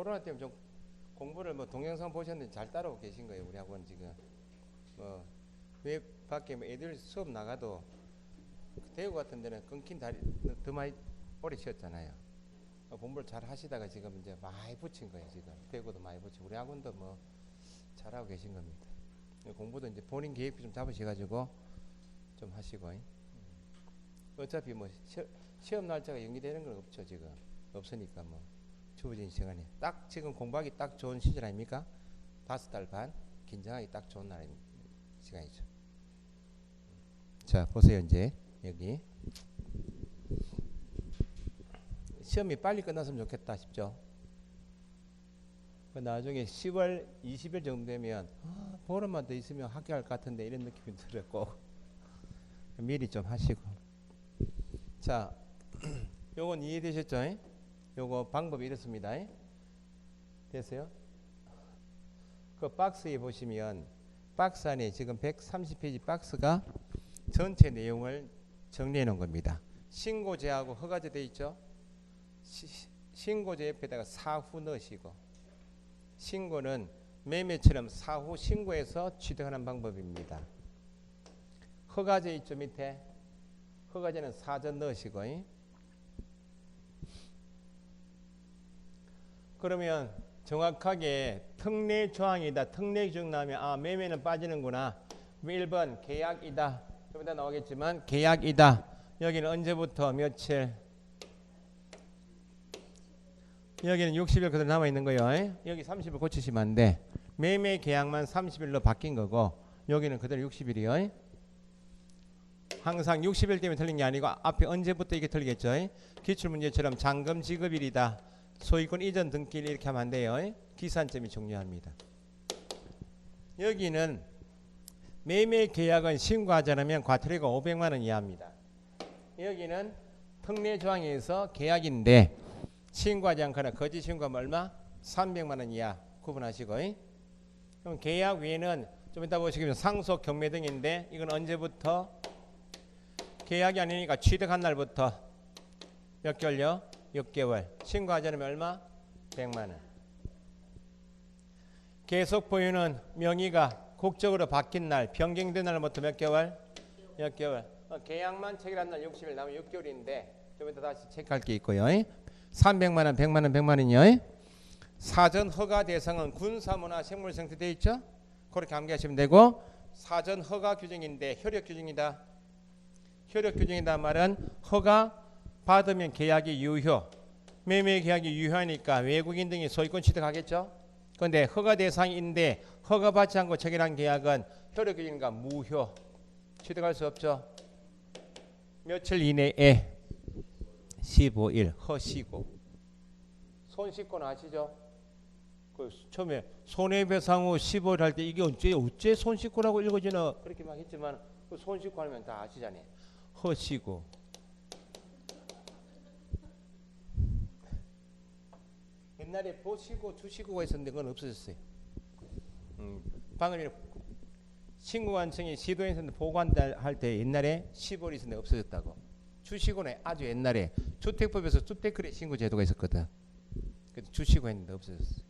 코로나 때문에 좀 공부를 뭐 동영상 보셨는데 잘 따라오고 계신 거예요. 우리 학원 지금 뭐 웹 밖에 뭐 애들 수업 나가도 대구 같은 데는 끊긴 다리 더 많이 오래 쉬었잖아요. 공부를 잘 하시다가 지금 이제 많이 붙인 거예요. 지금 대구도 많이 붙이고 우리 학원도 뭐 잘하고 계신 겁니다. 공부도 이제 본인 계획표 좀 잡으셔가지고 좀 하시고 어차피 뭐 시험 날짜가 연기되는 건 없죠. 지금 없으니까 뭐 주어진 시간에 딱 지금 공부하기 딱 좋은 시절 아닙니까? 5달 반 긴장하기 딱 좋은 날 시간이죠. 자 보세요. 이제 여기 시험이 빨리 끝났으면 좋겠다 싶죠. 나중에 10월 20일 정도 되면 보름만 더 있으면 합격할 것 같은데 이런 느낌이 들었고 미리 좀 하시고. 자 요건 이해되셨죠? 요거 방법이 이렇습니다. 됐어요? 그 박스에 보시면 박스 안에 지금 130페이지 박스가 전체 내용을 정리해 놓은 겁니다. 신고제하고 허가제 돼 있죠? 신고제 옆에다가 사후 넣으시고, 신고는 매매처럼 사후 신고해서 취득하는 방법입니다. 허가제 있죠 밑에? 허가제는 사전 넣으시고. 그러면 정확하게 특례 조항이다. 특례 규정 나오면 매매는 빠지는구나. 1번 계약이다. 좀 이따 나오겠지만 계약이다. 여기는 언제부터 며칠? 여기는 60일 그대로 남아있는 거예요. 여기 30일 고치시면 안 돼. 매매 계약만 30일로 바뀐 거고 여기는 그대로 60일이요. 항상 60일 때문에 틀린 게 아니고 앞에 언제부터 이게 틀리겠죠. 기출문제처럼 잔금 지급일이다. 소유권 이전 등기일 이렇게 하면 안 돼요. 기산점이 중요합니다. 여기는 매매 계약은 신고하지 않으면 과태료가 500만 원 이하입니다. 여기는 특례 조항에서 계약인데 신고하지 않거나 거짓 신고하면 얼마? 300만 원 이하 구분하시고. 그럼 계약 외에는 좀 이따 보시면 상속 경매 등인데 이건 언제부터? 계약이 아니니까 취득한 날부터 몇 개월요? 6개월. 신고하지 않으면 얼마? 100만 원. 계속 보유는 명의가 국적으로 바뀐 날, 변경된 날부터 몇 개월? 6개월. 계약만 체결한 날 60일 남으면 6개월인데 좀 이따 다시 체크할 게 있고요. 300만 원, 100만 원, 100만 원이요. 사전 허가 대상은 군사문화 생물 상태 되어 있죠? 그렇게 암기하시면 되고, 사전 허가 규정인데 효력 규정이다. 효력 규정이다 말은 허가 받으면 계약이 유효. 매매 계약이 유효하니까 외국인 등이 소유권 취득하겠죠? 그런데 허가 대상인데 허가받지 않고 체결한 계약은 효력 규정이니까 무효. 취득할 수 없죠. 며칠 이내에 15일 허시고. 손씻고는 아시죠? 그 처음에 손해배상 후 15일 할 때 이게 어째 손씻고라고 읽어지나 그렇게 막 했지만 그 손씻고 하면 다 아시잖아요. 허시고. 옛날에 보시고 주시고가 있었는데 그건 없어졌어요. 방금 신고관청이 시도했었는데 보관할 때 옛날에 15일 있었는데 없어졌다고. 주시고는 아주 옛날에 주택법에서 주택거래 신고 제도가 있었거든. 그래서 주시고 했는데 없어졌어.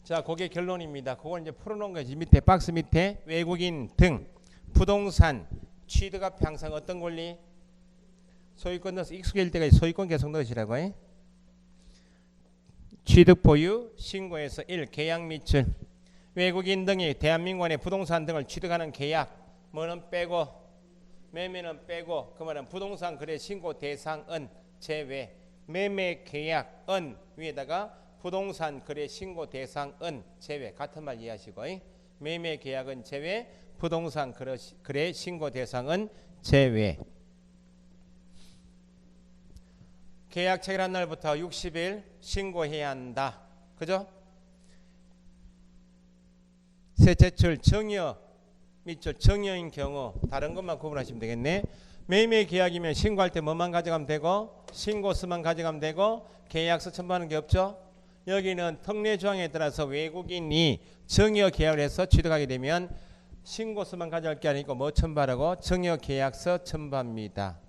자, 그게 결론입니다. 그걸 이제 풀어놓은 거지. 밑에 박스 밑에 외국인 등 부동산 취득 앞에 항상 어떤 권리? 소유권 넣어서 익숙해질 때까지 소유권 계속 넣으시라고 해. 취득 보유 신고에서 1. 계약 미출. 외국인 등이 대한민국 안에 부동산 등을 취득하는 계약 뭐는 빼고 매매는 빼고 그 말은 부동산 거래 신고 대상은 제외. 매매 계약은 위에다가 부동산 거래 신고 대상은 제외. 같은 말 이해하시고 매매 계약은 제외. 부동산 거래 신고 대상은 제외. 계약 체결한 날부터 60일 신고해야 한다. 그죠? 세제출 정여 밑줄 정여인 경우 다른 것만 구분하시면 되겠네. 매매 계약이면 신고할 때 뭐만 가져가면 되고 신고서만 가져가면 되고 계약서 첨부하는 게 없죠. 여기는 특례 조항에 따라서 외국인이 정여 계약을 해서 취득하게 되면 신고서만 가져갈 게 아니고 뭐 첨부하라고? 정여 계약서 첨부합니다.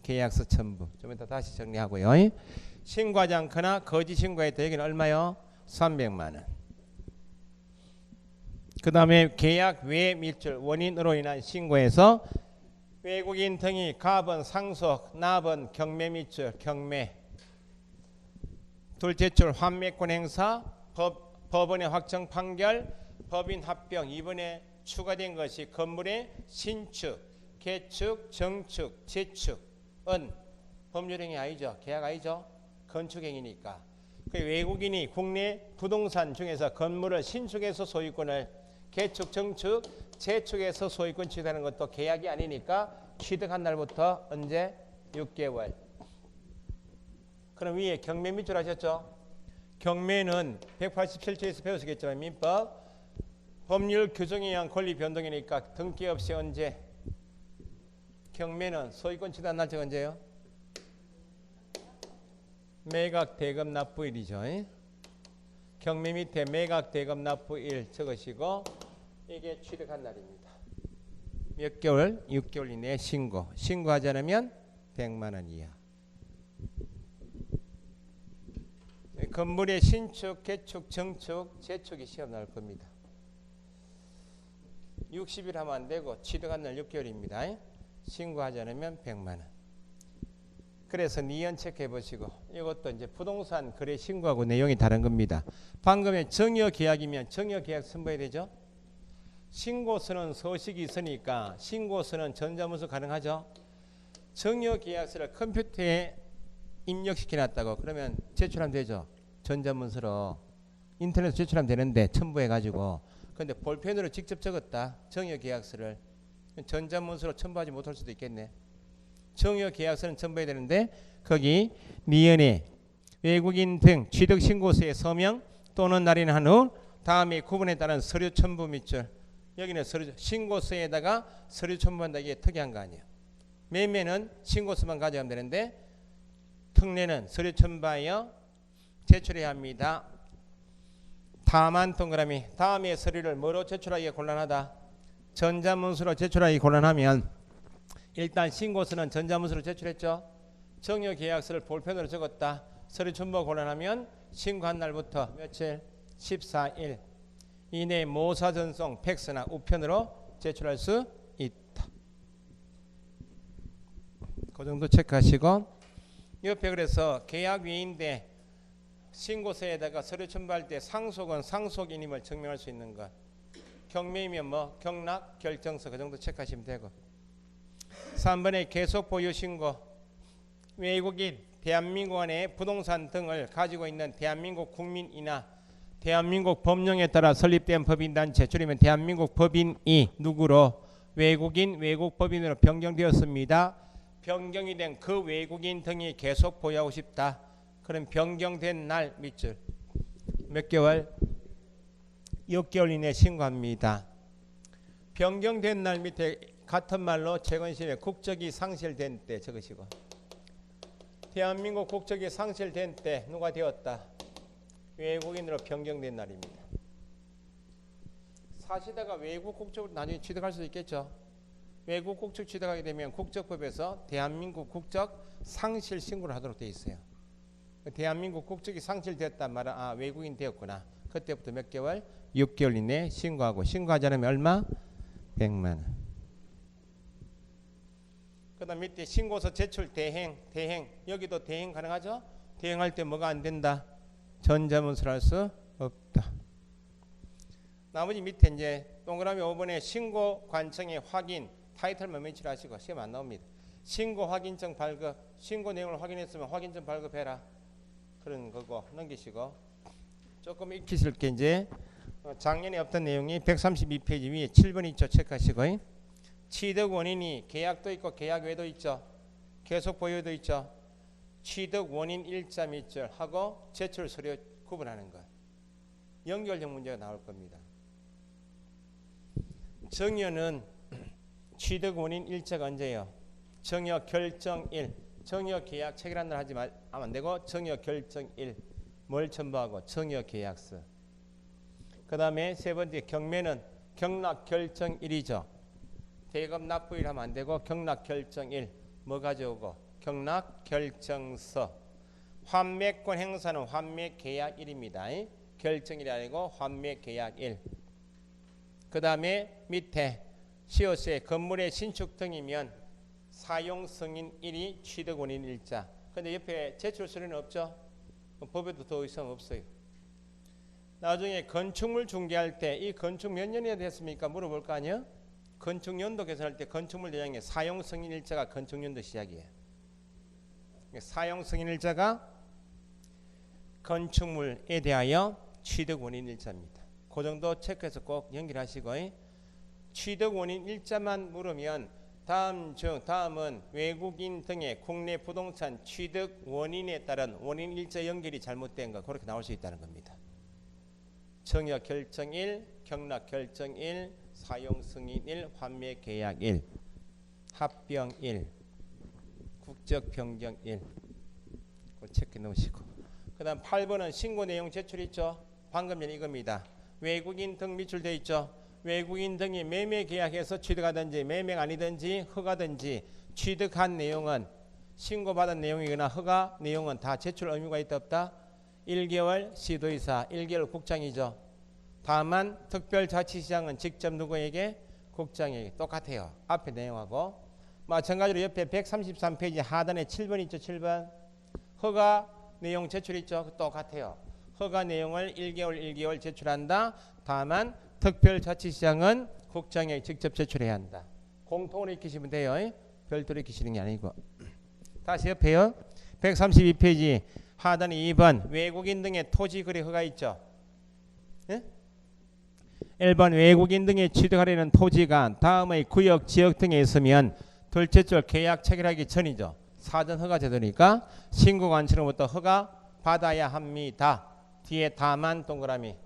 계약서 첨부. 좀 이따 다시 정리하고요. 신고하지 않거나 거짓 신고했다. 여기는 얼마요? 300만 원. 그 다음에 계약 외 밀출 원인으로 인한 신고에서 외국인 등이 갑은 상속, 납은 경매 밀출, 경매, 둘째출 환매권 행사, 법원의 확정 판결, 법인 합병, 이번에 추가된 것이 건물의 신축, 개축, 정축, 재축은 법률행위 아니죠. 계약 아니죠. 건축행위니까. 그 외국인이 국내 부동산 중에서 건물을 신축해서 소유권을 개축, 정축, 재축해서 소유권 취득하는 것도 계약이 아니니까 취득한 날부터 언제? 6개월. 그럼 위에 경매 밑줄 하셨죠? 경매는 187조에서 배우시겠지만 민법 법률 규정에 의한 권리 변동이니까 등기 없이 언제? 경매는 소유권 취득한 날짜가 언제요? 매각 대금 납부일이죠. 경매 밑에 매각 대금 납부일 적으시고 이게 취득한 날입니다. 몇 개월? 6개월 이내에 신고. 신고하지 않으면 100만 원 이하. 건물의 신축, 개축, 정축, 재축이 시험 나올 겁니다. 60일 하면 안 되고 취득한 날 6개월입니다. 신고하지 않으면 100만 원. 그래서 니은 체크해 보시고 이것도 이제 부동산 거래 신고하고 내용이 다른 겁니다. 방금의 정여 계약이면 정여 계약 선보여야 되죠. 신고서는 서식이 있으니까 신고서는 전자문서 가능하죠. 정여 계약서를 컴퓨터에 입력시켜 놨다고 그러면 제출하면 되죠. 전자문서로 인터넷 제출하면 되는데 첨부해 가지고 근데 볼펜으로 직접 적었다. 정여 계약서를 전자문서로 첨부하지 못할 수도 있겠네. 정여 계약서는 첨부해야 되는데 거기 니은에 외국인 등 취득 신고서의 서명 또는 날인한 후 다음에 구분에 따른 서류 첨부 밑줄. 여기는 서류 신고서에다가 서류 첨부한다. 이게 특이한 거 아니에요. 매매는 신고서만 가져가면 되는데 특례는 서류 첨부하여 제출해야 합니다. 다만 동그라미 다음의 서류를 뭐로 제출하기가 곤란하다. 전자문서로 제출하기 곤란하면 일단 신고서는 전자문서로 제출했죠. 정여계약서를 볼펜으로 적었다. 서류 첨부가 곤란하면 신고한 날부터 며칠? 14일 이내 모사 전송 팩스나 우편으로 제출할 수 있다. 그 정도 체크하시고 옆에 그래서 계약 외인데 신고서에다가 서류 첨부할 때 상속은 상속인임을 증명할 수 있는 것. 경매이면 뭐 경락 결정서 그 정도 체크하시면 되고 3번에 계속 보유 신고 외국인 대한민국 안에 부동산 등을 가지고 있는 대한민국 국민이나 대한민국 법령에 따라 설립된 법인단체 줄이면 대한민국 법인이 누구로 외국인 외국 법인으로 변경되었습니다. 변경이 된 그 외국인 등이 계속 보유하고 싶다. 그럼 변경된 날 밑줄 몇 개월? 6개월 이내 신고합니다. 변경된 날 밑에 같은 말로 최건실의 국적이 상실된 때 적으시고 대한민국 국적이 상실된 때 누가 되었다? 외국인으로 변경된 날입니다. 사시다가 외국 국적으로 나중에 취득할 수도 있겠죠. 외국 국적 취득하게 되면 국적법에서 대한민국 국적 상실 신고를 하도록 되어 있어요. 대한민국 국적이 상실되었단 말은 아 외국인 되었구나. 그때부터 몇 개월? 6개월 이내에 신고하고 신고하지 않으면 얼마? 100만 원. 그 다음 밑에 신고서 제출 대행 여기도 대행 가능하죠? 대행할 때 뭐가 안 된다? 전자문서를 할 수 없다. 나머지 밑에 이제 동그라미 5번에 신고 관청의 확인 타이틀만 mention하시고 시험 안 나옵니다. 신고 확인증 발급 신고 내용을 확인했으면 확인증 발급해라. 그런 거고 넘기시고 조금 익히실 게 이제 작년에 없던 내용이 132페이지 위에 7번 있죠. 체크하시고 취득 원인이 계약도 있고 계약 외도 있죠. 계속 보유도 있죠. 취득 원인 일자 밑줄 하고 제출 서류 구분하는 것. 연결형 문제가 나올 겁니다. 정여는 취득 원인 일자가 언제예요? 정여 결정일. 정여 계약 체결한 날 하면 안 되고 정여 결정일. 뭘 첨부하고 정여 계약서. 그 다음에 세 번째 경매는 경락 결정일이죠. 대금 납부일 하면 안 되고 경락 결정일 뭐 가져오고 경락결정서. 환매권 행사는 환매계약일입니다. 결정일이 아니고 환매계약일. 그 다음에 밑에 시효세 건물의 신축 등이면 사용승인일이 취득원인일자. 근데 옆에 제출서류는 없죠? 법에도 더 이상 없어요. 나중에 건축물 중개할 때 이 건축 몇 년이 됐습니까? 물어볼 거 아니에요? 건축 연도 계산할 때 건축물 대장에 사용 승인일자가 건축 연도 시작이에요. 사용 승인일자가 건축물에 대하여 취득 원인 일자입니다. 그 정도 체크해서 꼭 연결하시고, 취득 원인 일자만 물으면 다음은 외국인 등의 국내 부동산 취득 원인에 따른 원인 일자 연결이 잘못된 거, 그렇게 나올 수 있다는 겁니다. 청약 결정일, 경락 결정일, 사용 승인일, 환매 계약일, 합병일, 국적 변경일. 그걸 체크해 놓으시고. 그 다음 8번은 신고 내용 제출 있죠. 방금 전에 이겁니다. 외국인 등 미출되어 있죠. 외국인 등이 매매 계약해서 취득하든지 매매가 아니든지 허가든지 취득한 내용은 신고받은 내용이거나 허가 내용은 다 제출 의무가 있다 없다? 1개월 시도의사, 1개월 국장이죠. 다만 특별자치시장은 직접 누구에게? 국장에게. 똑같아요. 앞에 내용하고. 마찬가지로 옆에 133페이지 하단에 7번 있죠. 7번. 허가 내용 제출 있죠. 똑같아요. 허가 내용을 1개월 제출한다. 다만 특별자치시장은 국장에게 직접 제출해야 한다. 공통으로 익히시면 돼요. 별도로 익히시는 게 아니고. 다시 옆에요. 132페이지 하단에 2번 외국인 등의 토지 거래 허가 있죠. 예? 1번 외국인 등이 취득하려는 토지가 다음의 구역, 지역 등에 있으면 둘째 줄 계약 체결하기 전이죠. 사전 허가 제도니까 신고관청으로부터 허가 받아야 합니다. 뒤에 다만 동그라미.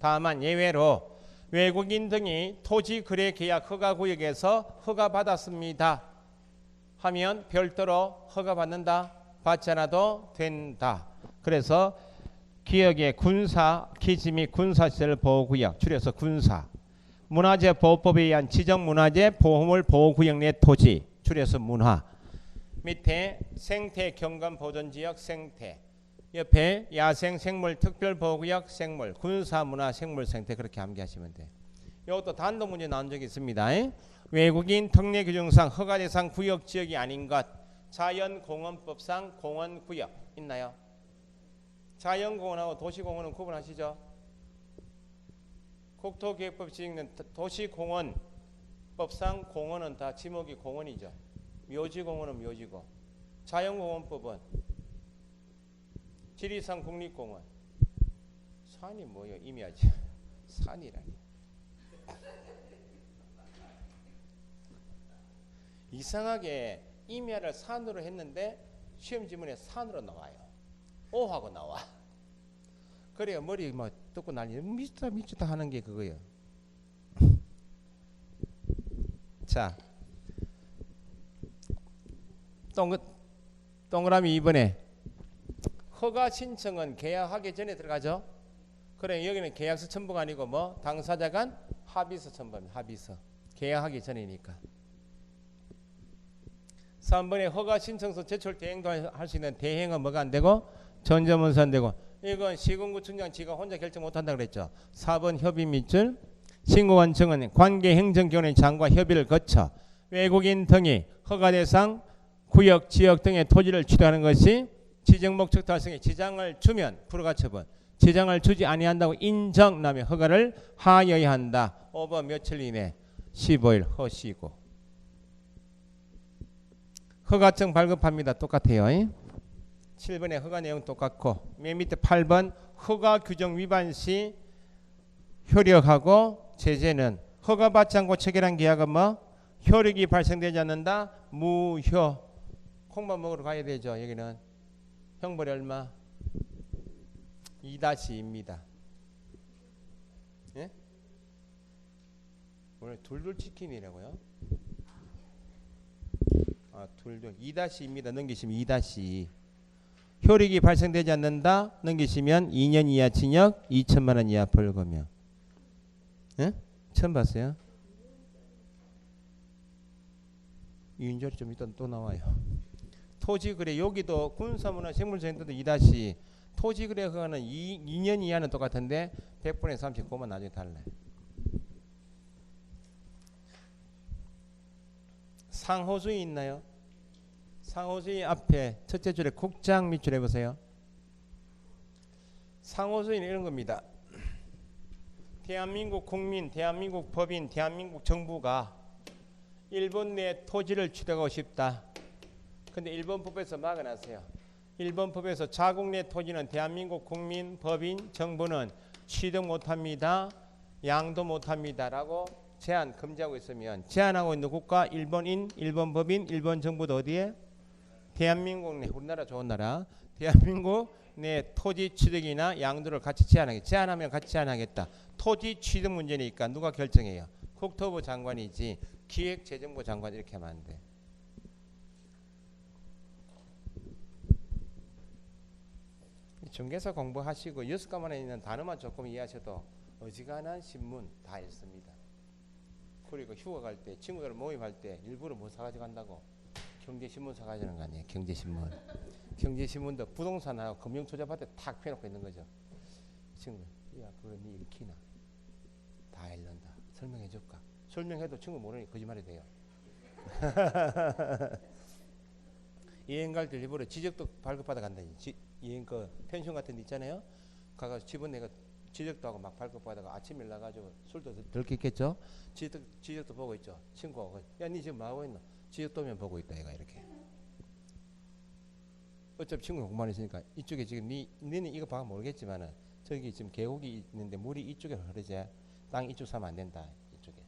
다만 예외로 외국인 등이 토지 거래 계약 허가 구역에서 허가 받았습니다 하면 별도로 허가 받는다. 받지 않아도 된다. 그래서 기역의 군사 기지 및 군사시설 보호구역, 줄여서 군사. 문화재 보호법에 의한 지정문화재 보호물 보호구역 내 토지, 줄여서 문화. 밑에 생태 경관 보존지역 생태. 옆에 야생 생물 특별보호구역 생물, 군사문화 생물 생태, 그렇게 암기하시면 돼요. 이것도 단독 문제 나온 적이 있습니다. 외국인 특례 규정상 허가 대상 구역 지역이 아닌 것, 자연공원법상 공원구역 있나요? 자연공원하고 도시공원은 구분하시죠? 국토기획법 지정된 도시공원법상 공원은 다 지목이 공원이죠. 묘지공원은 묘지고, 자연공원법은 지리산 국립공원. 산이 뭐예요? 임야지. 산이라니. 이상하게 임야를 산으로 했는데 시험 지문에 산으로 나와요. 오하고 나와. 그래요. 머리 뭐 뜯고 난리 미치다 하는 게 그거예요. 자, 동그라미 2번에 허가 신청은 계약하기 전에 들어가죠. 그래 여기는 계약서 첨부가 아니고 뭐 당사자 간 합의서 첨부입니다. 합의서. 계약하기 전이니까. 3번에 허가 신청서 제출 대행도 할 수 있는 대행은 뭐가 안 되고 전자문서 안 되고, 이건 시군구청장 지가 혼자 결정 못한다 그랬죠. 4번 협의 밑줄. 신고관청은 관계행정기관의 장과 협의를 거쳐 외국인 등이 허가 대상 구역, 지역 등의 토지를 취득하는 것이 지정 목적 달성에 지장을 주면 불허가 처분, 지장을 주지 아니한다고 인정하면 허가를 하여야 한다. 5번 며칠 이내 15일 허시고. 허가증 발급합니다. 똑같아요. 7번에 허가 내용 똑같고, 맨 밑에 8번 허가 규정 위반 시 효력하고 제재는 허가받지 않고 체결한 계약은 뭐 효력이 발생되지 않는다. 무효. 콩밥 먹으러 가야 되죠. 여기는 형벌이 얼마? 2-2입니다. 예? 오늘 둘둘 치킨이라고요? 아, 둘둘 2-2입니다. 넘기시면 2-2. 효력이 발생되지 않는다. 넘기시면 2년 이하 징역, 2천만 원 이하 벌금이요. 예? 처음 봤어요? 이윤절이 좀 이따 또 나와요. 토지거래 여기도 군사문화 생물센터도 2- 토지거래 허가는 2년 이하는 똑같은데 100분의 39만 나중에 달라요. 상호수위 있나요? 상호수위 앞에 첫째 줄에 국장 밑줄 해보세요. 상호수위는 이런 겁니다. 대한민국 국민, 대한민국 법인, 대한민국 정부가 일본 내 토지를 취득하고 싶다. 근데 일본 법에서 막아놨어요. 일본 법에서 자국 내 토지는 대한민국 국민, 법인, 정부는 취득 못합니다. 양도 못합니다. 라고 제한 금지하고 있으면 제한하고 있는 국가 일본인, 일본 법인, 일본 정부도 어디에? 대한민국 내, 우리나라 좋은 나라, 대한민국 내 토지 취득이나 양도를 같이 제한하겠다. 제한하면 같이 제한하겠다. 토지 취득 문제니까 누가 결정해요? 국토부 장관이지 기획재정부 장관 이렇게 하면 안 돼. 중개사 공부하시고 6과목에 있는 단어만 조금 이해하셔도 어지간한 신문 다 읽습니다. 그리고 휴가 갈 때 친구들 모임할 때 일부러 뭐 사가지고 간다고? 경제신문 사가지는 거 아니에요. 경제신문. 경제신문도 부동산하고 금융투자받을 때 탁 펴놓고 있는 거죠. 친구, 야 그거 니 읽히나? 다 읽는다. 설명해 줄까? 설명해도 친구 모르니 거짓말이 돼요. 여행 갈 때 일부러 지적도 발급받아 간다. 여행 그 펜션 같은 데 있잖아요. 가서 집은 내가 지적도 하고 막 발급받아가 아침에 나가지고 술도 들겠죠. 지적도 보고 있죠. 친구가 야 니 지금 뭐 하고 있노? 지적도면 보고 있다 얘가 이렇게. 어차피 친구 공부만 있으니까 이쪽에 지금 니는 이거 봐 모르겠지만은 저기 지금 계곡이 있는데 물이 이쪽에 흐르지. 땅 이쪽 사면 안 된다. 이쪽에.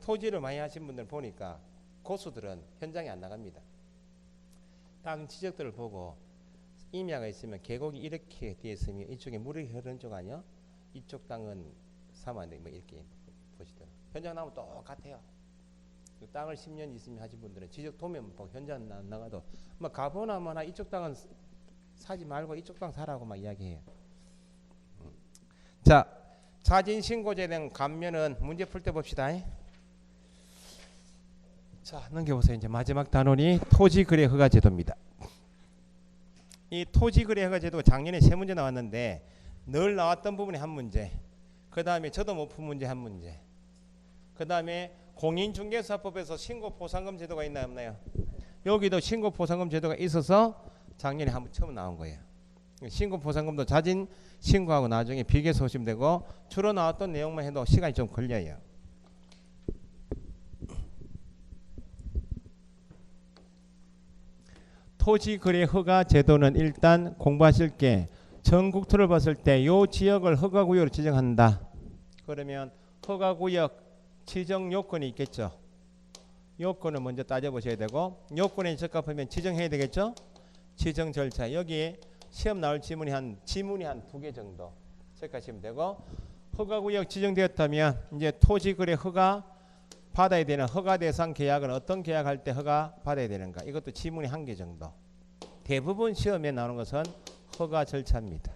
토지를 많이 하신 분들 보니까 고수들은 현장에 안 나갑니다. 땅 지적들을 보고 임야가 있으면 계곡이 이렇게 되어 있으면 이쪽에 물이 흐르는 쪽 아니야? 이쪽 땅은 사면 안 돼. 뭐 이렇게 보시더라고요. 현장 나오면 똑같아요. 그 땅을 10년 있으면 하신 분들은 지적 도면 보고 현장 안 나가도 뭐 가보나 마나 이쪽 땅은 사지 말고 이쪽 땅 사라고 막 이야기해요. 자, 자진신고제에 대한 감면은 문제 풀 때 봅시다. 자, 넘겨보세요. 이제 마지막 단원이 토지거래 허가 제도입니다. 이 토지거래 허가 제도가 작년에 3문제 나왔는데 늘 나왔던 부분이 한 문제, 그 다음에 저도 못 푼 문제 한 문제, 그 다음에 공인중개사법에서 신고보상금 제도가 있나요 없나요? 여기도 신고보상금 제도가 있어서 작년에 한번 처음 나온 거예요. 신고보상금도 자진 신고하고 나중에 비교해서 오시면 되고 주로 나왔던 내용만 해도 시간이 좀 걸려요. 토지거래 허가 제도는 일단 공부하실 게 전국토를 봤을 때 이 지역을 허가구역으로 지정한다. 그러면 허가구역 지정 요건이 있겠죠. 요건을 먼저 따져보셔야 되고 요건에 적합하면 지정해야 되겠죠. 지정 절차 여기 시험 나올 지문이 한 2개 정도 체크하시면 되고 허가구역 지정되었다면 이제 토지거래 허가 받아야 되는 허가 대상 계약은 어떤 계약할 때 허가 받아야 되는가 이것도 지문이 1개 정도. 대부분 시험에 나오는 것은 허가 절차입니다.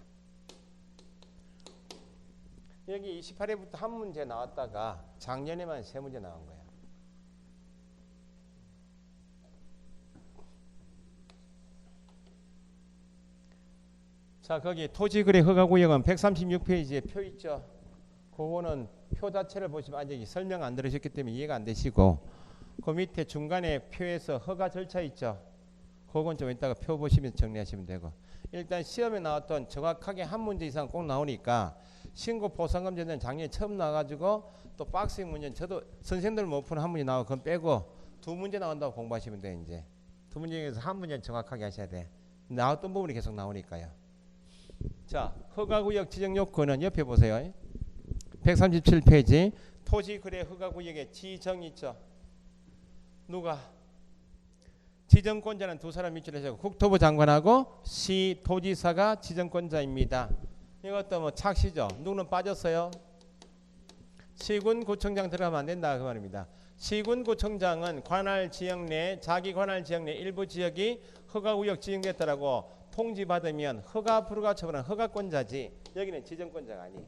여기 28회부터 한 문제 나왔다가 작년에만 3문제 나온 거예요. 자, 거기 토지거래 허가구역은 136페이지에 표 있죠. 그거는 표 자체를 보시면 아직 설명 안 들으셨기 때문에 이해가 안 되시고 그 밑에 중간에 표에서 허가 절차 있죠. 그건 좀 이따가 표 보시면서 정리하시면 되고 일단 시험에 나왔던 정확하게 한 문제 이상 꼭 나오니까 신고보상금 제도는 작년에 처음 나와가지고 또 박스형 문제는 저도 선생님들 못 푸는 한 문제 나오고 그건 빼고 2문제 나온다고 공부하시면 돼요. 이제 2문제 중에서 한 문제는 정확하게 하셔야 돼. 나왔던 부분이 계속 나오니까요. 자, 허가구역 지정 요건은 옆에 보세요. 137페이지 토지거래 허가구역에 지정 있죠. 누가? 지정권자는 두 사람 밑줄 해서 국토부 장관하고 시도지사가 지정권자입니다. 이것도 뭐 착시죠. 누구는 빠졌어요? 시군구청장 들어가면 안 된다 그 말입니다. 시군구청장은 관할 지역 내 자기 관할 지역 내 일부 지역이 허가구역 지정됐다라고 통지받으면 허가 불허가 처분한 허가권자지 여기는 지정권자가 아니에요.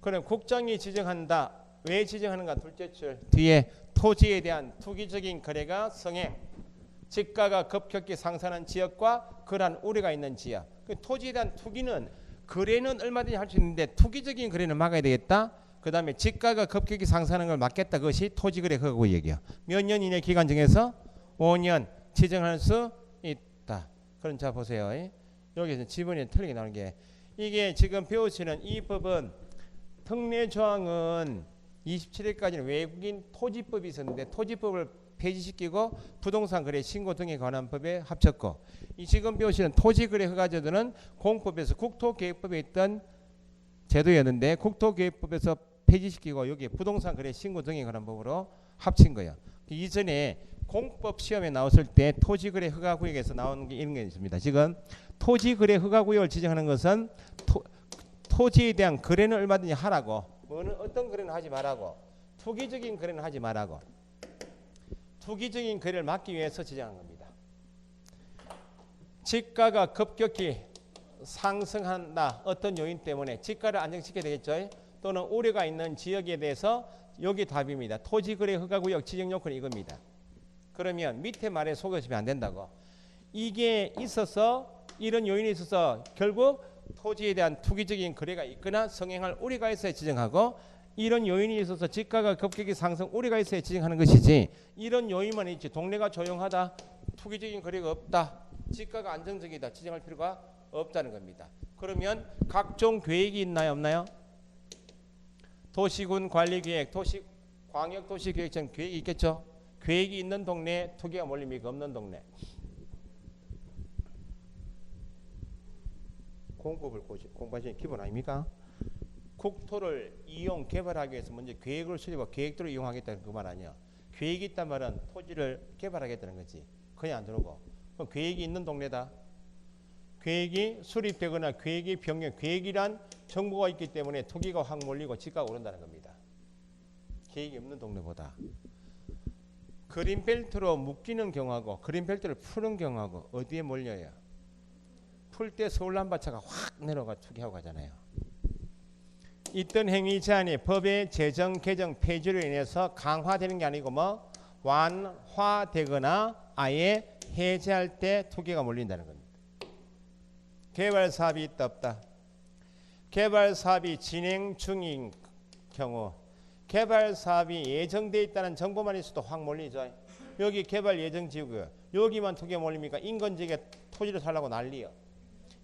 그럼 국장이 지정한다. 왜 지정하는가? 둘째 줄 뒤에 토지에 대한 투기적인 거래가 성행, 지가가 급격히 상승하는 지역과 그러한 우려가 있는 지역. 그 토지에 대한 투기는 거래는 얼마든지 할 수 있는데 투기적인 거래는 막아야 되겠다. 그 다음에 지가가 급격히 상승하는 걸 막겠다. 그것이 토지거래 허가구 얘기야. 몇 년 이내 기간 정해서 5년 지정할 수 있다. 그럼 자 보세요. 여기서 지분이 틀리게 나오는 게 이게 지금 배우시는 이 법은 특례 조항은 27회까지는 외국인 토지법이 있었는데 토지법을 폐지시키고 부동산 거래 신고 등에 관한 법에 합쳤고 이 지금 배우시는 토지거래 허가제도는 공법에서 국토계획법에 있던 제도였는데 국토계획법에서 폐지시키고 여기 부동산 거래 신고 등에 관한 법으로 합친 거예요. 이전에 공법 시험에 나왔을 때 토지거래 허가구역에서 나오는 게 이런 게 있습니다. 지금 토지거래 허가구역을 지정하는 것은 토지에 대한 거래는 얼마든지 하라고, 뭐는 어떤 거래는 하지 말라고, 투기적인 거래는 하지 말라고, 투기적인 거래를 막기 위해서 지정한 겁니다. 지가가 급격히 상승한다. 어떤 요인 때문에 지가를 안정시켜야 되겠죠. 또는 우려가 있는 지역에 대해서 여기 답입니다. 토지거래 허가구역 지정 요건이 이겁니다. 그러면 밑에 말에 속여지면 안 된다고. 이게 있어서 이런 요인이 있어서 결국 토지에 대한 투기적인 거래가 있거나 성행할 우려가 있어야 지정하고 이런 요인이 있어서 지가가 급격히 상승 우려가 있어야 지정하는 것이지 이런 요인만 있지 동네가 조용하다 투기적인 거래가 없다 지가가 안정적이다 지정할 필요가 없다는 겁니다. 그러면 각종 계획이 있나요 없나요? 도시군 관리계획 광역도시계획청 계획이 있겠죠. 계획이 있는 동네에 투기가 몰립니까? 없는 동네. 공법을 공부하시는 기본 아닙니까? 국토를 이용 개발하기 위해서 먼저 계획을 수립하고 계획대로 이용하겠다는 그 말 아니야. 계획이 있단 말은 토지를 개발하겠다는 거지. 그냥 안 들어오고. 그럼 계획이 있는 동네다. 계획이 수립되거나 계획이 변경, 계획이란 정보가 있기 때문에 토기가 확 몰리고 지가가 오른다는 겁니다. 계획이 없는 동네보다. 그린벨트로 묶이는 경우하고 그린벨트를 푸는 경우하고 어디에 몰려요? 풀 때 서울 남바차가 확 내려가 투기하고 가잖아요. 있던 행위 제한이 법의 제정 개정 폐지로 인해서 강화되는 게 아니고 뭐 완화되거나 아예 해제할 때 투기가 몰린다는 겁니다. 개발 사업이 있다 없다. 개발 사업이 진행 중인 경우 개발 사업이 예정돼 있다는 정보만 있어도 확 몰리죠. 여기 개발 예정 지역이요. 여기만 투기가 몰립니까? 인근지역에 토지를 살라고 난리요.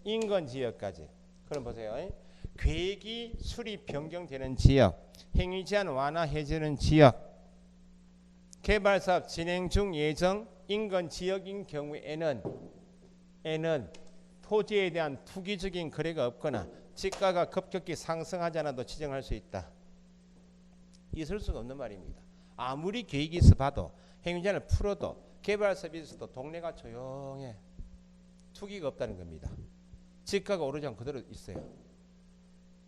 인근지역까지. 그럼 보세요. 계획이 수립 변경되는 지역, 행위 제한 완화 해제는 지역, 개발 사업 진행 중 예정 인근 지역인 경우에는 토지에 대한 투기적인 거래가 없거나 지가가 급격히 상승하지 않아도 지정할 수 있다. 있을 수가 없는 말입니다. 아무리 계획이 있어 봐도 행위 제한을 풀어도 개발 사업이 있어도 동네가 조용해. 투기가 없다는 겁니다. 지가가 오르지 않고 그대로 있어요.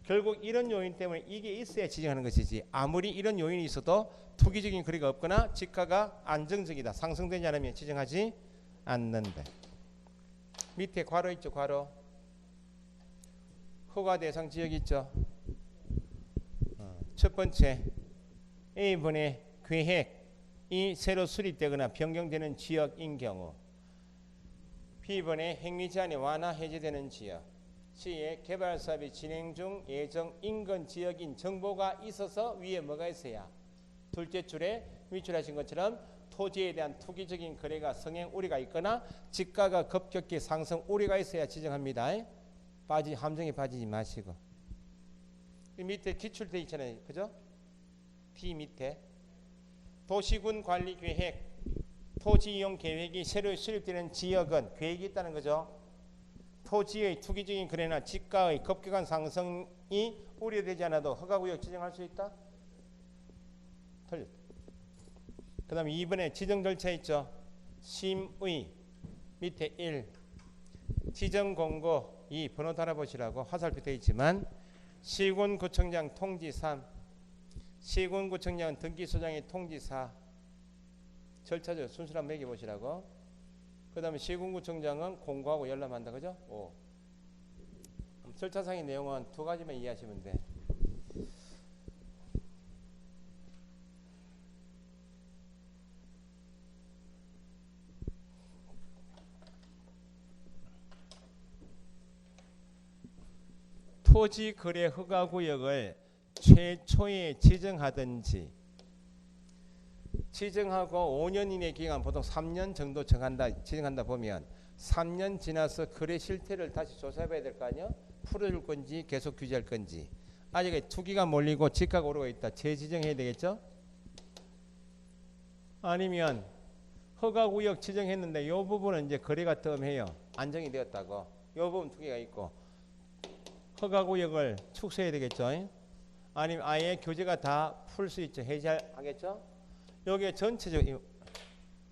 결국 이런 요인 때문에 이게 있어야 지정하는 것이지 아무리 이런 요인이 있어도 투기적인 거래가 없거나 지가가 안정적이다. 상승되지 않으면 지정하지 않는다. 밑에 괄호 있죠. 괄호. 허가 대상 지역 있죠. 첫 번째 A번의 계획이 새로 수립되거나 변경되는 지역인 경우 B번의 행위 제한이 완화 해제되는 지역 C의 개발 사업이 진행 중 예정 인근 지역인 정보가 있어서 위에 뭐가 있어야 둘째 줄에 위출하신 것처럼 토지에 대한 투기적인 거래가 성행 우려가 있거나 지가가 급격히 상승 우려가 있어야 지정합니다. 함정에 빠지지 마시고 이 밑에 기출돼 있잖아요. 그죠? D 밑에 도시군 관리 계획 토지 이용 계획이 새로 수립되는 지역은 계획이 있다는 거죠. 토지의 투기적인 거래나 지가의 급격한 상승이 우려되지 않아도 허가구역 지정할 수 있다? 틀렸다. 그 다음에 2번에 지정 절차 있죠. 심의 밑에 1 지정 공고 2 번호 달아보시라고 화살표 되어 있지만 시군구청장 통지 3 시군구청장 등기소장의 통지 4 절차적으로 순수한 매겨보시라고. 그 다음에 시군구청장은 공고하고 열람한다. 그죠? 5 절차상의 내용은 두 가지만 이해하시면 돼. 토지 거래 허가 구역을 최초에 지정하든지 지정하고 5년 이내 기간 보통 3년 정도 지정한다 보면 3년 지나서 거래 실태를 다시 조사해 봐야 될 거 아니야? 풀어줄 건지 계속 규제할 건지. 아직 투기가 몰리고 집가가 오르고 있다. 재지정해야 되겠죠? 아니면 허가구역 지정했는데 이 부분은 이제 거래가 뜸해요. 안정이 되었다고. 이 부분 투기가 있고 허가구역을 축소해야 되겠죠? 아니면 아예 규제가 다 풀 수 있죠. 해제하겠죠? 여기에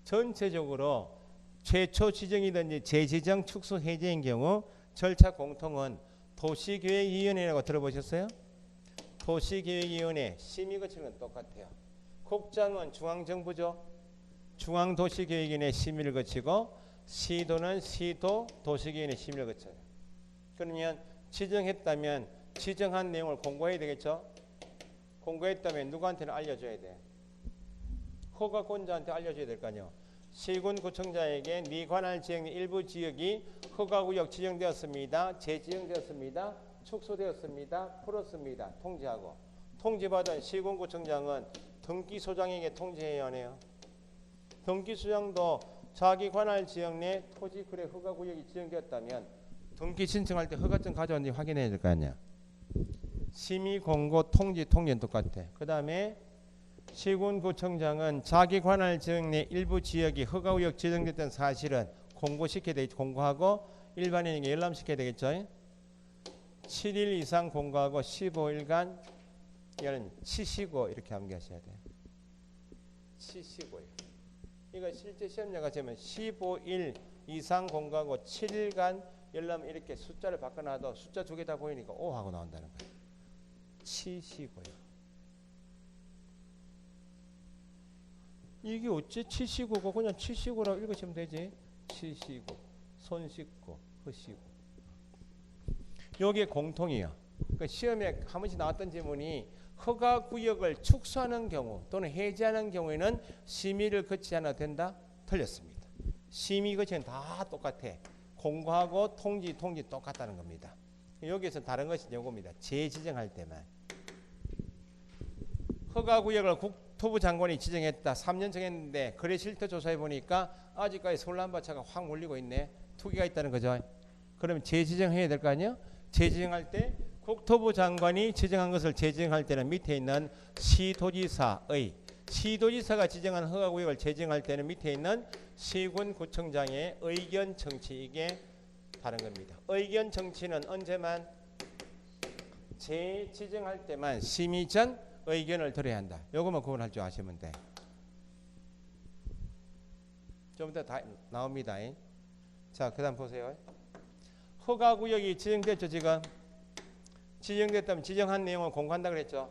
전체적으로 최초 지정이든지 재지정 축소 해제인 경우 절차 공통은 도시계획위원회라고 들어보셨어요? 도시계획위원회 심의 거치는 건 똑같아요. 국장은 중앙정부죠. 중앙도시계획위원회 심의를 거치고 시도는 시도 도시계획위원회 심의를 거쳐요. 그러면 지정했다면 지정한 내용을 공고해야 되겠죠. 공고했다면 누구한테는 알려줘야 돼. 허가권자한테 알려줘야 될 거 아니에요. 시군구청장에게 네 관할 지역 내 일부 지역이 허가구역 지정되었습니다. 재지정되었습니다. 축소되었습니다. 풀었습니다. 통지하고 통지받은 시군구청장은 등기소장에게 통지해야 하네요. 등기소장도 자기 관할 지역 내 토지 거래 허가구역이 지정되었다면 등기 신청할 때 허가증 가져왔는지 확인해야 될 거 아니야. 심의 공고 통지는 똑같아. 그 다음에 시군구청장은 자기 관할 지역 내 일부 지역이 허가구역 지정됐던 사실은 공고시켜야 되겠죠. 공고하고 일반인에게 열람시켜야 되겠죠. 7일 이상 공고하고 15일간 치시고 이렇게 암기하셔야 돼요. 치시고요. 이거 실제 시험자가 되면 15일 이상 공고하고 7일간 열람 이렇게 숫자를 바꿔놔도 숫자 두 개 다 보이니까 5 하고 나온다는 거예요. 치시고요. 이게 어째 치시고고 그냥 치시고라고 읽으시면 되지. 치시고, 손 씻고, 허시고. 여기에 공통이에요. 그러니까 시험에 한 번씩 나왔던 질문이 허가구역을 축소하는 경우 또는 해제하는 경우에는 심의를 거치지 않아도 된다? 틀렸습니다. 심의 거치는 다 똑같아. 공고하고 통지 똑같다는 겁니다. 여기에서 다른 것이 요겁니다. 재지정할 때만. 허가구역을 국토부 장관이 지정했다. 3년 정했는데 거래 실태 조사해 보니까 아직까지 서울남바차가 확 몰리고 있네. 투기가 있다는 거죠. 그러면 재지정해야 될 거 아니에요? 재지정할 때 국토부 장관이 지정한 것을 재지정할 때는 밑에 있는 시도지사가 지정한 허가구역을 재지정할 때는 밑에 있는 시군구청장의 의견 청취 이게 다른 겁니다. 의견 청취는 언제만? 재지정할 때만 심의 전 의견을 들어야 한다. 요거만 구분할 줄 아시면 돼. 좀 이따 다 나옵니다. 자, 그 다음 보세요. 허가구역이 지정됐죠. 지금 지정됐다면 지정한 내용을 공고한다 그랬죠.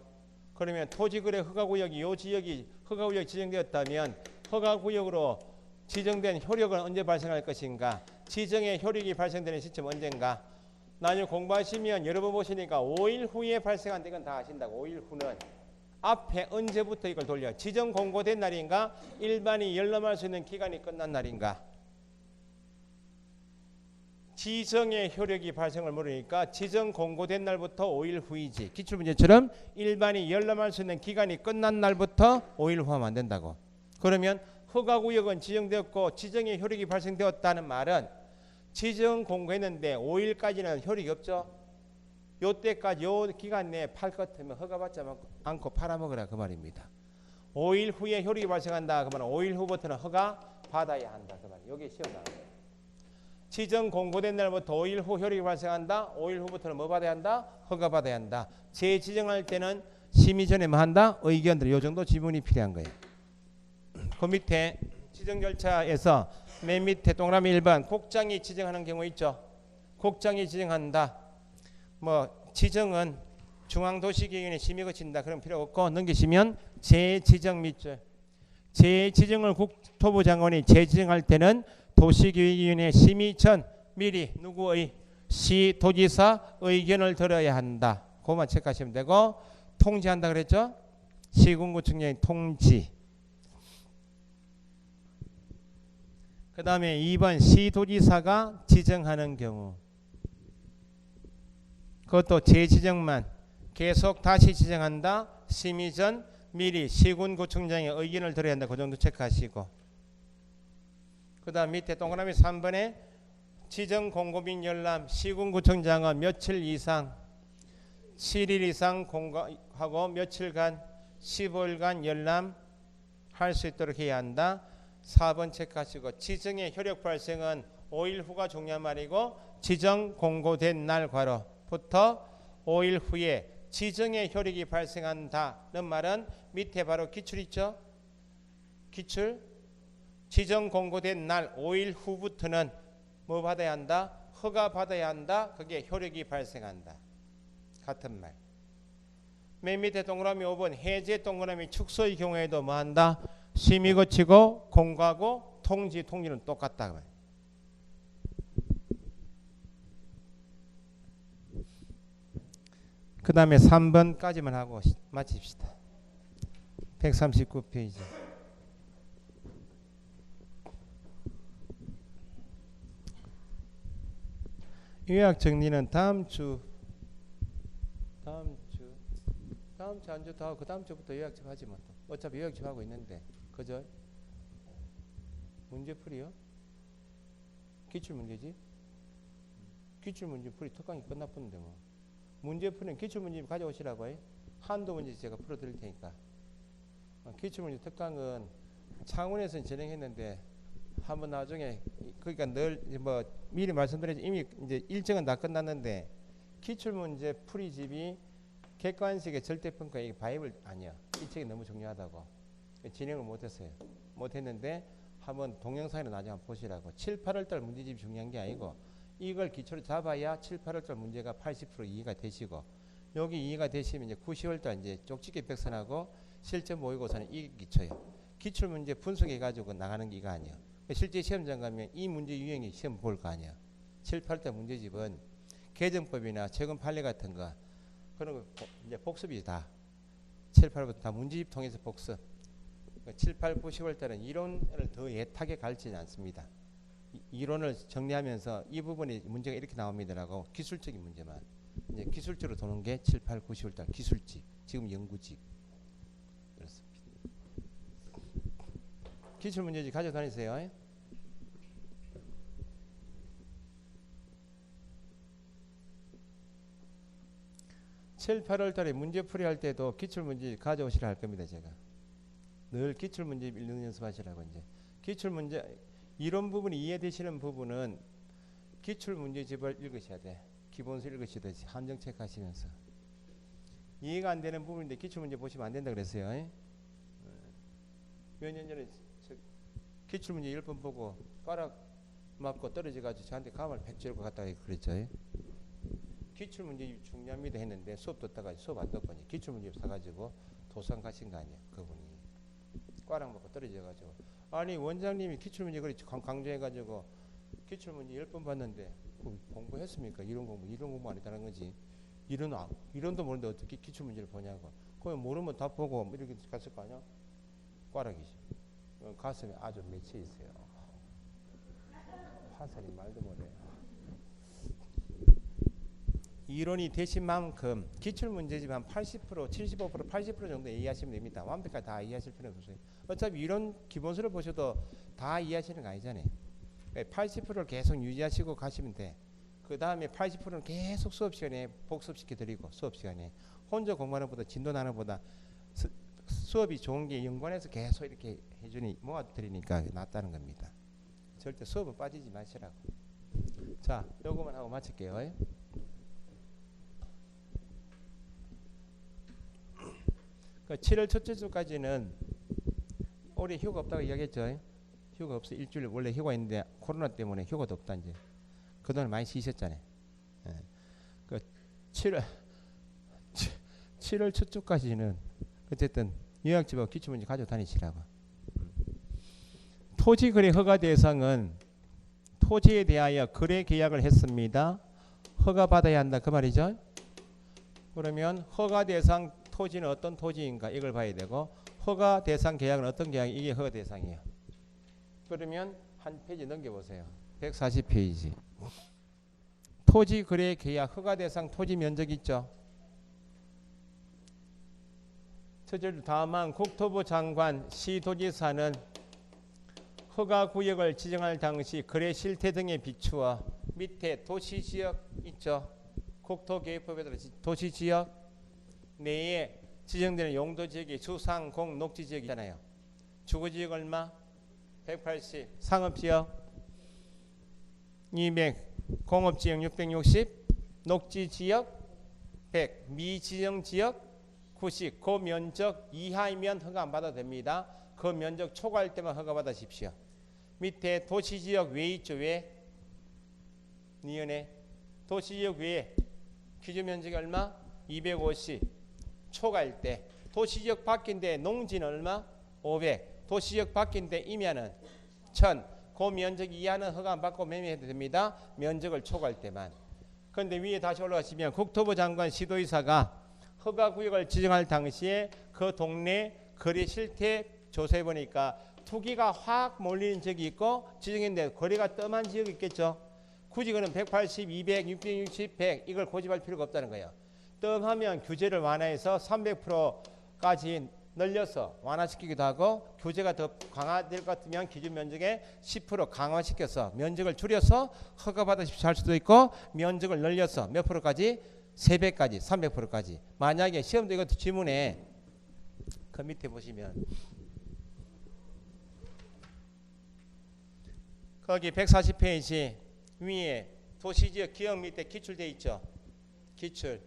그러면 토지거래 허가구역이 요 지역이 허가구역이 지정되었다면 허가구역으로 지정된 효력은 언제 발생할 것인가? 지정의 효력이 발생되는 시점 언젠가? 나중에 공부하시면 여러 번 보시니까 5일 후에 발생한다. 이건 다 아신다고. 5일 후는 앞에 언제부터 이걸 돌려? 지정 공고된 날인가? 일반이 열람할 수 있는 기간이 끝난 날인가? 지정의 효력이 발생을 모르니까 지정 공고된 날부터 5일 후이지. 기출문제처럼 일반이 열람할 수 있는 기간이 끝난 날부터 5일 후 하면 안 된다고. 그러면 허가구역은 지정되었고 지정의 효력이 발생되었다는 말은 지정 공고했는데 5일까지는 효력이 없죠. 요때까지 요 기간 내에 팔 것 같으면 허가받지 않고 팔아먹으라 그 말입니다. 5일 후에 효력이 발생한다. 그 말은 5일 후부터는 허가 받아야 한다. 그 말이에요. 여기 시험 나와요. 지정 공고된 날부터 5일 후 효력이 발생한다. 5일 후부터는 뭐 받아야 한다? 허가 받아야 한다. 재지정할 때는 심의 전에 뭐 한다? 의견들. 요 정도 지문이 필요한 거예요. 그 밑에 지정 절차에서 맨 밑에 동그라미 1번 국장이 지정하는 경우 있죠. 국장이 지정한다. 뭐 지정은 중앙도시계획위원회 심의 거친다. 그럼 필요 없고 넘기시면 재지정 밑줄. 재지정을 국토부 장관이 재지정할 때는 도시계획위원회 심의 전 미리 누구의 시도지사 의견을 들어야 한다. 그것만 체크하시면 되고 통지한다 그랬죠. 시군구청장의 통지. 그 다음에 2번 시도지사가 지정하는 경우. 그것도 재지정만 계속 다시 지정한다. 심의 전 미리 시군구청장의 의견을 들어야 한다. 그 정도 체크하시고, 그 다음 밑에 동그라미 3번에 지정 공고민 열람 시군구청장은 며칠 이상 7일 이상 공고하고 며칠간 15일간 열람할 수 있도록 해야 한다. 4번 체크하시고, 지정의 효력 발생은 5일 후가 중요한 말이고, 지정 공고된 날 괄호부터 5일 후에 지정의 효력이 발생한다는 말은 밑에 바로 기출 있죠. 기출. 지정 공고된 날 5일 후부터는 뭐 받아야 한다? 허가 받아야 한다. 그게 효력이 발생한다. 같은 말. 맨 밑에 동그라미 5번 해제 동그라미 축소의 경우에도 뭐 한다? 심의 거치고 공고하고 통지는 똑같다. 그 다음에 3번까지만 하고 마칩시다. 139페이지. 요약 정리는 다음 주 안 주 더 하고 그 다음 주부터 요약집 하지 뭐. 어차피 요약집 하고 있는데, 그죠? 문제풀이요? 기출문제지? 기출문제 풀이 특강이 끝났는데 뭐. 문제풀이는 기출문제 가져오시라고 해. 한두 문제 제가 풀어드릴 테니까. 기출문제 특강은 창원에서 진행했는데 한번 나중에, 그러니까 늘 뭐 미리 말씀드리지, 이미 이제 일정은 다 끝났는데 기출문제 풀이집이 객관식의 절대평가 이게 바이블 아니야. 이 책이 너무 중요하다고 진행을 못했어요. 못했는데 한번 동영상으로 나중에 한번 보시라고. 7, 8월달 문제집이 중요한 게 아니고 이걸 기초로 잡아야 7, 8월달 문제가 80% 이해가 되시고, 여기 이해가 되시면 이제 9, 10월달 이제 쪽집게 백선하고 실전 모의고사는 이게 기초예요. 기출 문제 분석해 가지고 나가는 게 이거 아니에요. 실제 시험장 가면 이 문제 유형이 시험 볼 거 아니야. 7, 8월달 문제집은 개정법이나 최근 판례 같은 거 그런 거 이제 복습이 다 7, 8월부터 다 문제집 통해서 복습. 7, 8, 9, 10월달은 이론을 더 애타게 가르치지 않습니다. 이론을 정리하면서 이 부분에 문제가 이렇게 나옵니다라고 기술적인 문제만 이제 기술적으로 도는 게 7, 8, 9, 10월달 기술집, 지금 연구집. 그렇습니다. 기출 문제집 가져다니세요. (7, 8월달에) 문제풀이 할 때도 기출문제 가져오시라 할 겁니다. 제가 늘 기출문제 읽는 연습하시라고. 이제 기출문제 이론 부분이 이해되시는 부분은 기출문제집을 읽으셔야 돼. 기본서 읽으시듯이 함정 체크하시면서. 이해가 안 되는 부분인데 기출문제 보시면 안 된다 그랬어요. 몇 년 전에 기출문제 10번 보고 꽈락 맞고 떨어져가지고 저한테 가발 100줄고 갔다가 그랬죠. 기출문제 중요합니다 했는데 수업 듣다가 수업 안 듣거든요. 기출문제 사가지고 도서관 가신 거 아니에요. 그분이 꽈락 맞고 떨어져가지고, 아니 원장님이 기출문제 그렇게 강조해가지고 기출문제 10번 봤는데 공부했습니까? 이론 공부 안 했다는 거지. 이론도 모르는데 어떻게 기출문제를 보냐고. 그럼 모르면 다 보고 이렇게 갔을 거 아니야? 꽈락이지. 가슴에 아주 맺혀 있어요. 화살이 말도 못해요. 이론이 되신 만큼 기출문제집 한 80%, 75%, 80% 정도 이해하시면 됩니다. 완벽하게 다 이해하실 필요는 없어요. 어차피 이론 기본서를 보셔도 다 이해하시는 거 아니잖아요. 80%를 계속 유지하시고 가시면 돼. 그 다음에 80%는 계속 수업 시간에 복습시켜 드리고, 수업 시간에 혼자 공부하는 것보다 진도 나는 것보다 수업이 좋은 게 연관해서 계속 이렇게 해주니 모아드리니까 낫다는 겁니다. 절대 수업은 빠지지 마시라고. 자, 요거만 하고 마칠게요. 7월 첫째 주까지는 올해 휴가 없다고 이야기했죠. 휴가 없어. 일주일 원래 휴가 있는데 코로나 때문에 휴가도 없다. 이제 그동안 많이 쉬셨잖아요. 그 7월 첫 주까지는 어쨌든 요약집하고 기출문제 가지고 다니시라고. 토지거래 허가 대상은 토지에 대하여 거래 계약을 했습니다. 허가 받아야 한다 그 말이죠. 그러면 허가 대상 토지는 어떤 토지인가 이걸 봐야 되고, 허가 대상 계약은 어떤 계약이 이게 허가 대상이에요. 그러면 한 페이지 넘겨보세요. 140페이지. 토지 거래 계약 허가 대상 토지 면적 있죠. 첫째로 다만 국토부 장관 시도지사는 허가 구역을 지정할 당시 거래 실태 등에 비추어 밑에 도시지역 있죠. 국토계획법에 따라 도시지역 내에 지정되는 용도지역이 주상, 공, 녹지지역이잖아요. 주거지역 얼마? 180. 상업지역 200. 공업지역 660. 녹지지역 100. 미지정지역 90. 그 면적 이하이면 허가 안 받아도 됩니다. 그 면적 초과할 때만 허가 받으십시오. 밑에 도시지역 외 있죠. 왜? 니은에 도시지역 외에 기준면적이 얼마? 250. 초과할 때. 도시지역 밖인데 농지는 얼마? 500. 도시지역 밖인데 임야는 1000. 그 면적 이하는 허가 안 받고 매매해도 됩니다. 면적을 초과할 때만. 그런데 위에 다시 올라가시면 국토부 장관 시도의사가 허가구역을 지정할 당시에 그 동네 거래 실태 조사해 보니까 투기가 확 몰리는 지역이 있고 지정했는데 거래가 뜸한 지역이 있겠죠. 굳이 그는 180, 200, 660, 100 이걸 고집할 필요가 없다는 거예요. 뜸하면 규제를 완화해서 300%까지 늘려서 완화시키기도 하고 규제가 더 강화될 것 같으면 기준 면적의 10% 강화시켜서 면적을 줄여서 허가받으십시오 할 수도 있고 면적을 늘려서 몇 프로까지? 3배까지 300%까지. 만약에 시험도 이것도 지문에 그 밑에 보시면 거기 140페이지 위에 도시지역 기억 밑에 기출되어 있죠. 기출.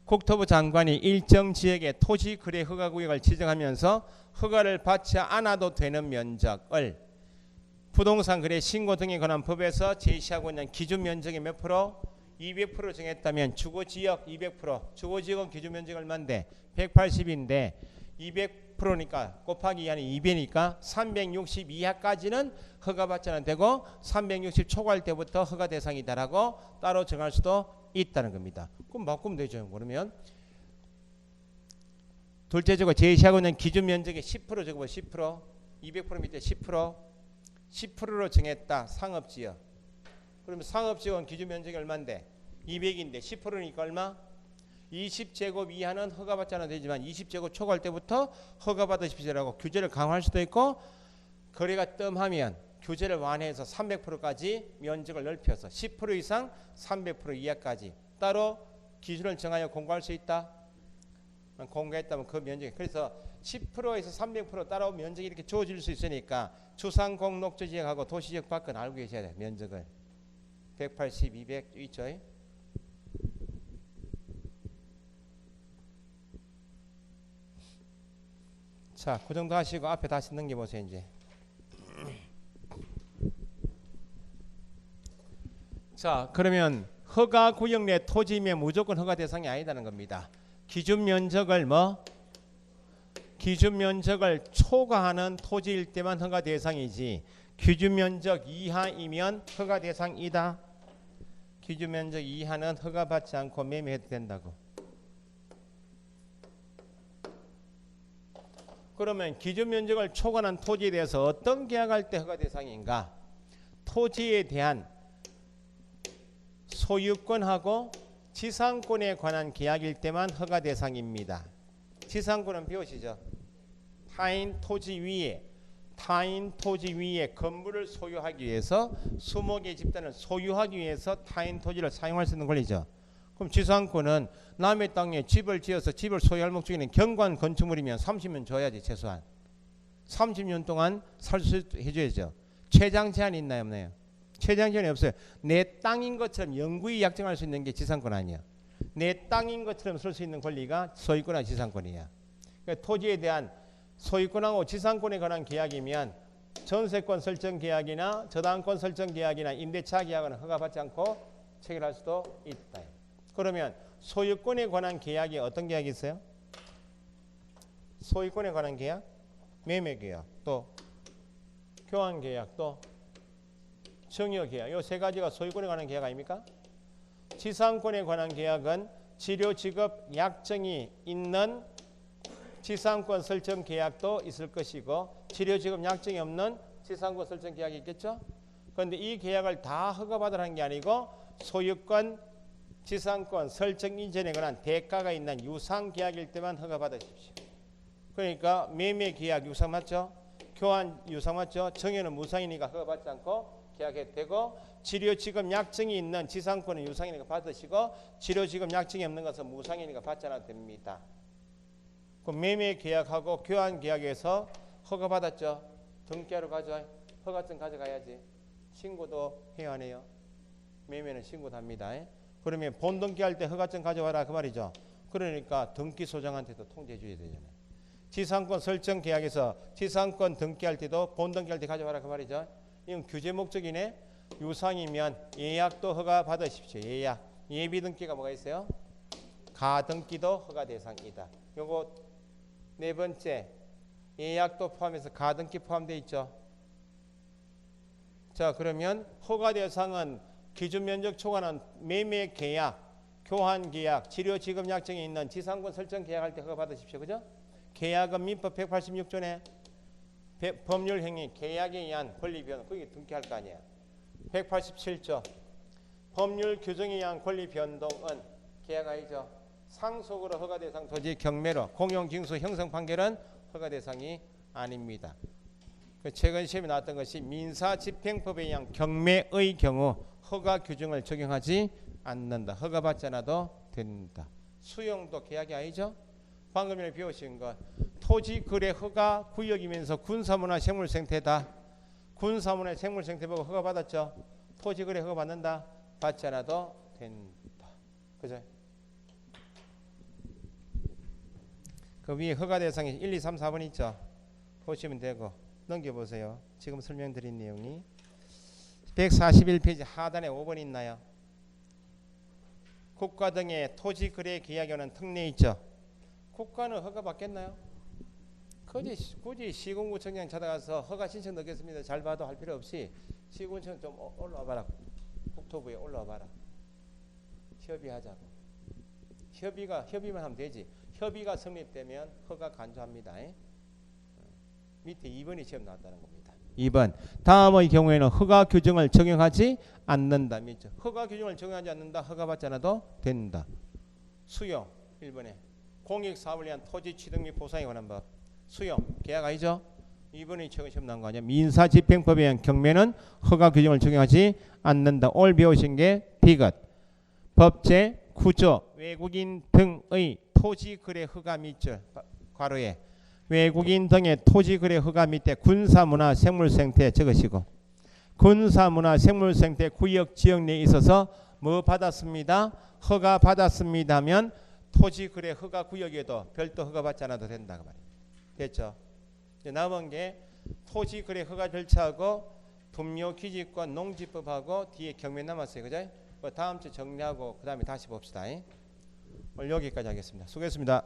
국토부 장관이 일정 지역의 토지 거래 허가 구역을 지정하면서 허가를 받지 않아도 되는 면적을 부동산 거래 신고 등에 관한 법에서 제시하고 있는 기준 면적의 몇 프로? 200% 정했다면 주거지역 200%. 주거지역은 기준 면적이 얼마인데? 180인데 200%니까 곱하기 이하는 2배니까 360 이하까지는 허가받지 않아도 되고 360 초과할 때부터 허가 대상이다라고 따로 정할 수도 있다는 겁니다. 그럼 바꾸면 되죠. 그러면 둘째적으로 제시하고 있는 기준 면적의 10% 적어봐. 10% 200% 밑에 10%로 정했다. 상업지역. 그러면 상업지역은 기준 면적이 얼마인데? 200인데 10%니까 얼마? 20제곱 이하는 허가받지 않아도 되지만 20제곱 초과할 때부터 허가받으십시오라고 규제를 강화할 수도 있고 거래가 뜸하면 규제를 완화해서 300%까지 면적을 넓혀서 10% 이상 300% 이하까지 따로 기준을 정하여 공고할 수 있다. 공고했다면 그 면적이 그래서 10%에서 300% 따로 면적이 이렇게 주어질 수 있으니까 주상공 녹지지역하고 도시지역 밖은 알고 계셔야 돼요. 면적을 180, 200 있죠. 자, 그 정도 하시고 앞에 다시 넘겨보세요. 이제 자, 그러면 허가구역 내 토지면 무조건 허가 대상이 아니다는 겁니다. 기준 면적을 기준 면적을 초과하는 토지일 때만 허가 대상이지 기준 면적 이하이면 허가 대상이다. 기준 면적 이하는 허가받지 않고 매매해도 된다고. 그러면 기준 면적을 초과한 토지에 대해서 어떤 계약할 때 허가 대상인가? 토지에 대한 소유권하고 지상권에 관한 계약일 때만 허가 대상입니다. 지상권은 배우시죠? 타인 토지 위에 건물을 소유하기 위해서 20개 집단을 소유하기 위해서 타인 토지를 사용할 수 있는 권리죠. 그럼 지상권은 남의 땅에 집을 지어서 집을 소유할 목적에는 경관 건축물이면 30년 줘야지. 최소한 30년 동안 살 수 해줘야죠. 최장 제한이 있나요 없나요? 최장 제한이 없어요. 내 땅인 것처럼 영구히 약정할 수 있는 게 지상권 아니야. 내 땅인 것처럼 쓸 수 있는 권리가 소유권과 지상권이야. 그러니까 토지에 대한 소유권하고 지상권에 관한 계약이면 전세권 설정 계약이나 저당권 설정 계약이나 임대차 계약은 허가받지 않고 체결할 수도 있다. 그러면 소유권에 관한 계약이 어떤 계약이 있어요? 소유권에 관한 계약, 매매 계약, 또 교환 계약, 또 증여 계약. 이 세 가지가 소유권에 관한 계약 아닙니까? 지상권에 관한 계약은 지료 지급 약정이 있는 지상권 설정 계약도 있을 것이고 지료 지급 약정이 없는 지상권 설정 계약이 있겠죠. 그런데 이 계약을 다 허가받으라는 게 아니고 소유권, 지상권 설정 이전에 관한 대가가 있는 유상 계약일 때만 허가받으십시오. 그러니까 매매 계약 유상 맞죠? 교환 유상 맞죠? 정해는 무상이니까 허가받지 않고 계약해도 되고, 치료 지급 약정이 있는 지상권은 유상이니까 받으시고, 치료 지급 약정이 없는 것은 무상이니까 받지 않아도 됩니다. 그 매매 계약하고 교환 계약에서 허가받았죠? 등기하러 가져와. 허가증 가져가야지. 신고도 해야 하네요. 매매는 신고도 합니다. 그러면 본등기할 때 허가증 가져와라 그 말이죠. 그러니까 등기 소장한테도 통지해 줘야 되잖아요. 지상권 설정 계약에서 지상권 등기할 때도 본등기할 때 가져와라 그 말이죠. 이건 규제 목적이네. 유상이면 예약도 허가 받으십시오. 예약. 예비 등기가 뭐가 있어요? 가등기도 허가 대상이다. 요거 네 번째, 예약도 포함해서 가등기 포함되어 있죠. 자, 그러면 허가 대상은 기준 면적 초과는 매매 계약, 교환 계약, 치료 지급 약정이 있는 지상권 설정 계약할 때 허가 받으십시오. 그죠? 계약은 민법 186조네. 법률 행위 계약에 의한 권리 변동, 거기 등기할 거 아니야. 187조 법률 규정에 의한 권리 변동은 계약 아니죠. 상속으로 허가 대상 토지 경매로 공용 징수 형성 판결은 허가 대상이 아닙니다. 최근 시험에 나왔던 것이 민사집행법에 의한 경매의 경우 허가 규정을 적용하지 않는다. 허가받지 않아도 된다. 수용도 계약이 아니죠. 방금 전에 배우신 것 토지 거래 허가 구역이면서 군사문화 생물생태다. 군사문화 생물생태 보고 허가 받았죠. 토지 거래 허가 받는다. 받지 않아도 된다. 그죠? 그 위에 허가 대상이 1, 2, 3, 4번 있죠. 보시면 되고 넘겨보세요. 지금 설명드린 내용이 141페이지 하단에 5번 있나요? 국가 등의 토지 거래 계약에는 특례 있죠. 국가는 허가 받겠나요? 굳이 시군구청장 찾아가서 허가 신청 넣겠습니다. 잘 봐도 할 필요 없이 시군청 좀 올라와 봐라. 국토부에 올라와 봐라. 협의하자고. 협의만 하면 되지. 협의가 성립되면 허가 간주합니다. 밑에 2번이 시험 나왔다는 겁니다. 2번 다음의 경우에는 허가 규정을 적용하지 않는다. 밑죠. 허가 규정을 적용하지 않는다. 허가받지 않아도 된다. 수용 1번에 공익사업을 위한 토지 취득 및 보상에 관한 법. 수용 계약 아니죠. 2번이 최근 시험 나온 거 아니야. 민사집행법에 의한 경매는 허가 규정을 적용하지 않는다. 오늘 배우신 게 디귿 법제 구조 외국인 등의 토지 거래 허가 밑줄 괄호에 외국인 등의 토지 거래 허가 밑에 군사문화 생물생태 적으시고 군사문화 생물생태 구역 지역 내에 있어서 뭐 받았습니다. 허가 받았습니다 하면 토지 거래 허가 구역에도 별도 허가 받지 않아도 된다 그 말이에요. 됐죠? 이제 남은 게 토지 거래 허가 절차하고 분묘 기지권 농지법하고 뒤에 경매 남았어요. 그죠? 다음 주 정리하고 그 다음에 다시 봅시다. 오늘 여기까지 하겠습니다. 수고했습니다.